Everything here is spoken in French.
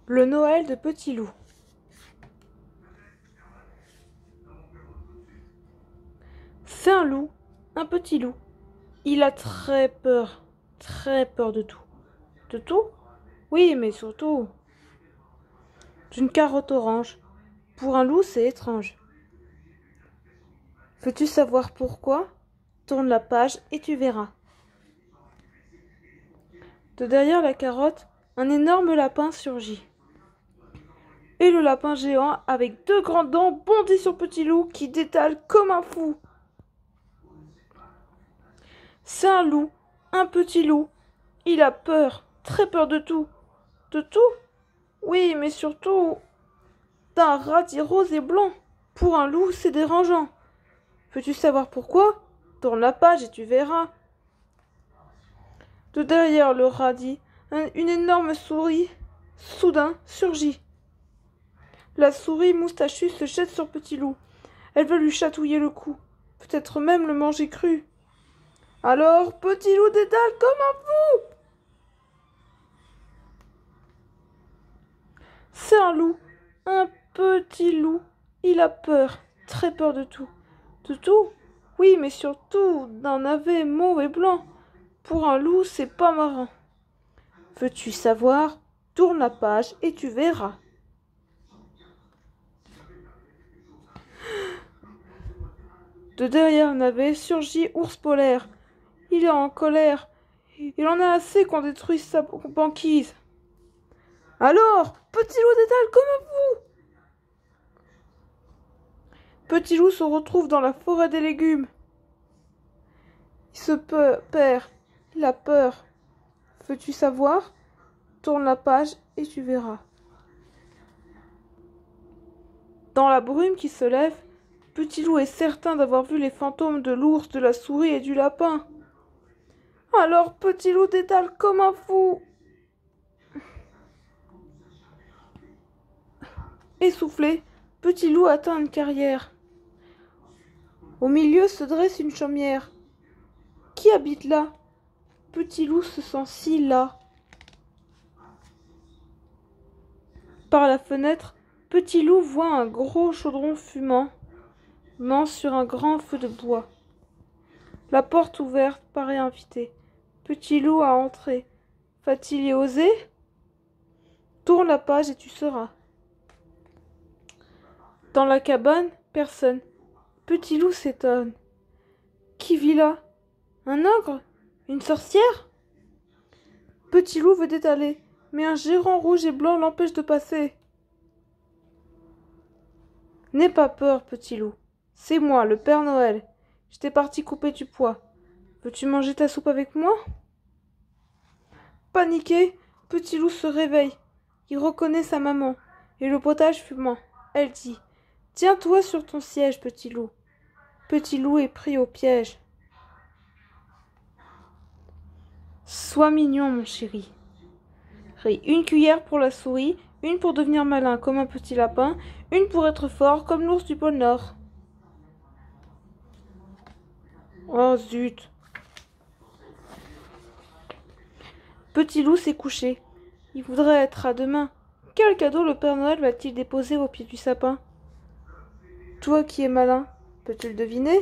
Le Noël de Petit Loup. C'est un loup, un petit loup. Il a très peur de tout. De tout? Oui, mais surtout d'une carotte orange. Pour un loup, c'est étrange. Veux-tu savoir pourquoi? Tourne la page et tu verras. De derrière la carotte, un énorme lapin surgit. Et le lapin géant, avec deux grandes dents, bondit sur Petit Loup qui détale comme un fou. C'est un loup, un petit loup. Il a peur, très peur de tout. De tout? Oui, mais surtout d'un radis rose et blanc. Pour un loup, c'est dérangeant. Veux-tu savoir pourquoi? Tourne la page et tu verras. De derrière le radis, une énorme souris, soudain, surgit. La souris moustachue se jette sur Petit Loup. Elle veut lui chatouiller le cou, peut-être même le manger cru. Alors, Petit Loup détale comme un fou. C'est un loup, un petit loup. Il a peur, très peur de tout. De tout? Oui, mais surtout d'un navet mauve et blanc. Pour un loup, c'est pas marrant. Veux-tu savoir? Tourne la page et tu verras. De derrière le navet surgit Ours Polaire. Il est en colère. Il en a assez qu'on détruise sa banquise. Alors, Petit Loup détale comme un fou. Petit Loup se retrouve dans la forêt des légumes. Il se perd. Il a peur. Veux-tu savoir? Tourne la page et tu verras. Dans la brume qui se lève, Petit Loup est certain d'avoir vu les fantômes de l'ours, de la souris et du lapin. Alors Petit Loup détale comme un fou. Essoufflé, Petit Loup atteint une carrière. Au milieu se dresse une chaumière. Qui habite là? Petit Loup se sent si las. Par la fenêtre, Petit Loup voit un gros chaudron fumant sur un grand feu de bois. La porte ouverte paraît inviter. Petit Loup a entré. Va-t-il y oser? Tourne la page et tu sauras. Dans la cabane, personne. Petit Loup s'étonne. Qui vit là? Un ogre? Une sorcière? Petit Loup veut détaler, mais un géant rouge et blanc l'empêche de passer. N'aie pas peur, Petit Loup. C'est moi, le Père Noël. J'étais parti couper du pois. Veux-tu manger ta soupe avec moi? Paniqué, Petit Loup se réveille. Il reconnaît sa maman et le potage fumant. Elle dit: Tiens-toi sur ton siège, Petit Loup. Petit Loup est pris au piège. Sois mignon, mon chéri. Une cuillère pour la souris, une pour devenir malin comme un petit lapin, une pour être fort comme l'ours du pôle Nord. Oh zut! Petit Loup s'est couché. Il voudrait être à demain. Quel cadeau le Père Noël va-t-il déposer au pied du sapin? Toi qui es malin, peux-tu le deviner?